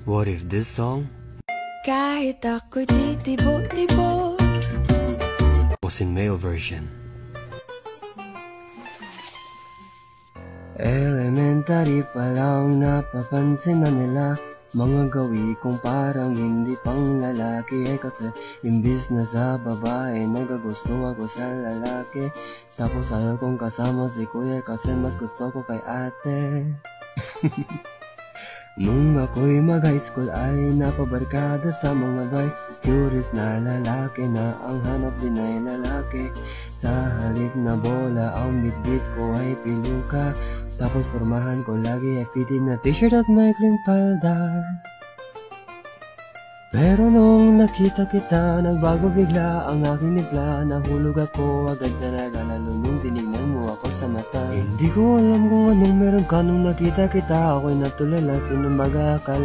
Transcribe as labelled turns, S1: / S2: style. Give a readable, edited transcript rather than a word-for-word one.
S1: What if this song
S2: Kahit ako'y titibo-tibo
S1: was in male version? Elementary pa lang napapansin na nila mga gawi kong parang hindi pang lalaki. Kasi imbis na sa babae nagagusto ako sa lalaki. Tapos ayaw kong kasama si kuya kasi mas gusto ko kay ate. Nung ako'y mag-high school ay napabarkada sa mga bay. Curious na lalaki na ang hanap din ay lalaki. Sa halip na bola ang bitbit ko ay piluka. Tapos pormahan ko lagi ay fitted na t-shirt at maikling palda. Pero nung nakita kita, nagbago bigla ang aking nipla. Nahulog ako agad talaga, lalo nung tinignan mo ako sa mata. Hindi ko alam kung anong meron ka nung nakita kita. Ako'y natulala, sinong baga akala